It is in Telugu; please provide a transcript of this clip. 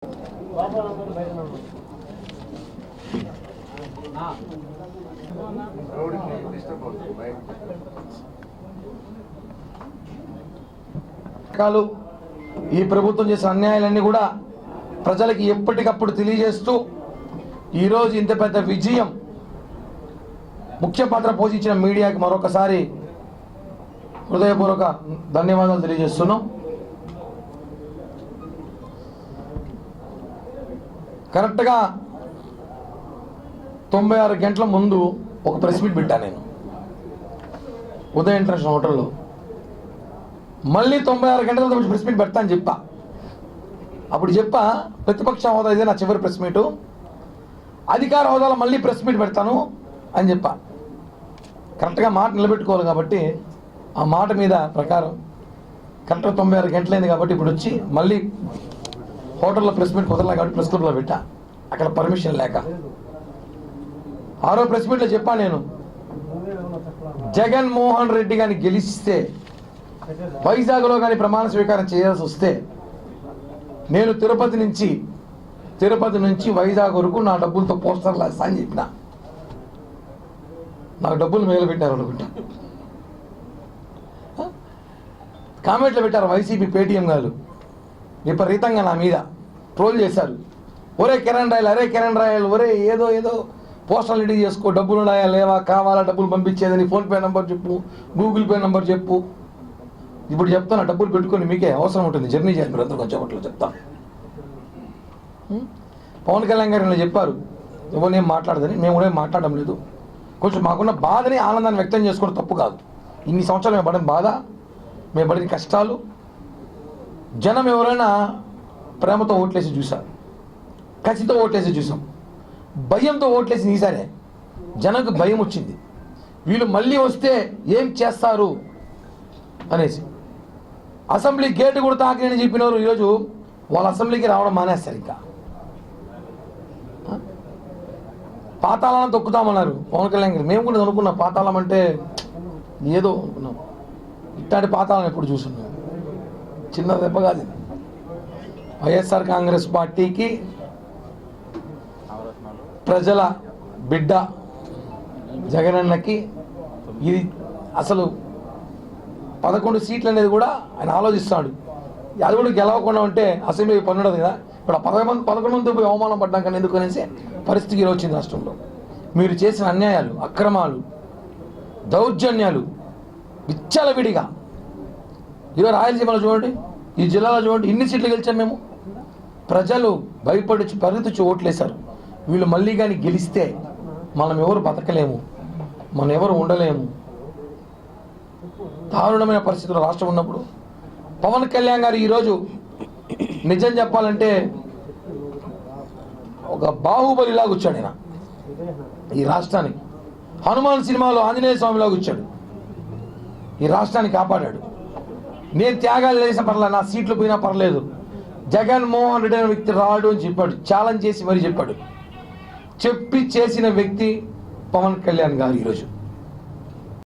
ఈ ప్రభుత్వం చేసిన అన్యాయాలన్నీ కూడా ప్రజలకు ఎప్పటికప్పుడు తెలియజేస్తూ ఈరోజు ఇంత పెద్ద విజయం ముఖ్య పాత్ర పోషించిన మీడియాకి మరొకసారి హృదయపూర్వక ధన్యవాదాలు తెలియజేస్తున్నాం. కరెక్ట్గా 96 గంటల ముందు ఒక ప్రెస్ మీట్ పెట్టాను నేను ఉదయం ఇంటర్నేషనల్ హోటల్లో. మళ్ళీ 96 గంటల తర్వాత ప్రెస్ మీట్ పెడతా అని చెప్పా. అప్పుడు చెప్పా ప్రతిపక్ష హోదా ఇదే నా చివరి ప్రెస్ మీటు, అధికార హోదాలో మళ్ళీ ప్రెస్ మీట్ పెడతాను అని చెప్పా. కరెక్ట్గా మాట నిలబెట్టుకోవాలి కాబట్టి ఆ మాట మీద ప్రకారం కరెక్ట్గా 96 గంటలైంది కాబట్టి ఇప్పుడు వచ్చి మళ్ళీ హోటల్లో ప్రెస్ మీట్ కుదరలే కాబట్టి ప్రెస్ క్లబ్లో పెట్టా, అక్కడ పర్మిషన్ లేక. ఆరో ప్రెస్ మీట్లో చెప్పా నేను, జగన్మోహన్ రెడ్డి గారిని గెలిస్తే వైజాగ్లో కానీ ప్రమాణ స్వీకారం చేయాల్సి వస్తే నేను తిరుపతి నుంచి వైజాగ్ వరకు నా డబ్బులతో పోస్టర్లు వేస్తా అని చెప్పిన. నాకు డబ్బులు మిగిలిపెట్టారు అనుకుంటా. కామెంట్లు పెట్టారు వైసీపీ పేటీఎం గారు, విపరీతంగా నా మీద ట్రోల్ చేశారు. ఒరే కిరణ్ రాయల్ ఒరే ఏదో పోస్టర్లు రెడీ చేసుకో, డబ్బులు ఉన్నాయా లేవా, కావాలా డబ్బులు పంపించేదని, ఫోన్పే నెంబర్ చెప్పు, గూగుల్ పే నెంబర్ చెప్పు. ఇప్పుడు చెప్తాను, డబ్బులు పెట్టుకొని మీకే అవసరం ఉంటుంది, జర్నీ చేయాలి మీరు అందరూ కొంచెం అట్లా చెప్తాను. పవన్ కళ్యాణ్ గారు ఇలా చెప్పారు, ఎవరినేం మాట్లాడదని. మేము కూడా ఏం మాట్లాడడం లేదు. కొంచెం మాకున్న బాధని ఆనందాన్ని వ్యక్తం చేసుకోవడం తప్పు కాదు. ఇన్ని సంవత్సరాలు మేము పడిన బాధ, మేము పడిన కష్టాలు, జనం ఎవరైనా ప్రేమతో ఓట్లేసి చూశారు, కసితో ఓట్లేసి చూసాం, భయంతో ఓట్లేసి ఈసారే జనంకు భయం వచ్చింది. వీళ్ళు మళ్ళీ వస్తే ఏం చేస్తారు అనేసి అసెంబ్లీ గేటు కూడా తాకినని చెప్పినవారు ఈరోజు వాళ్ళ అసెంబ్లీకి రావడం మానేస్తారు. ఇంకా పాతాళాలను తొక్కుతామన్నారు పవన్ కళ్యాణ్ గారు. మేము కూడా అనుకున్నాం పాతాళం అంటే ఏదో అనుకున్నాం. ఇట్లాంటి పాతాళం ఎప్పుడు చూస్తున్నాం, చిన్న దెబ్బ కాదు. వైఎస్ఆర్ కాంగ్రెస్ పార్టీకి ప్రజల బిడ్డ జగనన్నకి ఇది అసలు 11 సీట్లు అనేది కూడా ఆయన ఆలోచిస్తాడు. అది కూడా గెలవకుండా ఉంటే అసెంబ్లీ పని ఉండదు కదా. ఇప్పుడు 11 మంది పోయి అవమానం పడ్డాం కానీ ఎందుకు అనేసి పరిస్థితికి వచ్చింది రాష్ట్రంలో. మీరు చేసిన అన్యాయాలు, అక్రమాలు, దౌర్జన్యాలు విచ్చలవిడిగా ఈరోజు రాయలసీమలో చూడండి, ఈ జిల్లాలో చూడండి, ఇన్ని సీట్లు గెలిచాం మేము. ప్రజలు భయపడి పరిగెత్తి ఓట్లేశారు. వీళ్ళు మళ్ళీ కానీ గెలిస్తే మనం ఎవరు బతకలేము, మనం ఎవరు ఉండలేము. దారుణమైన పరిస్థితుల్లో రాష్ట్రం ఉన్నప్పుడు పవన్ కళ్యాణ్ గారు ఈరోజు నిజం చెప్పాలంటే ఒక బాహుబలిలాగా వచ్చాడు. ఆయన ఈ రాష్ట్రానికి హనుమాన్ సినిమాలో ఆంజనేయ స్వామిలాగా వచ్చాడు. ఈ రాష్ట్రాన్ని కాపాడాడు. నేను త్యాగాలు చేసిన పర్లేదు, నా సీట్లు పోయినా పర్లేదు, జగన్మోహన్ రెడ్డి అనే వ్యక్తి రాడు అని చెప్పాడు. ఛాలెంజ్ చేసి మరీ చెప్పాడు. చెప్పి చేసిన వ్యక్తి పవన్ కళ్యాణ్ గారు ఈరోజు.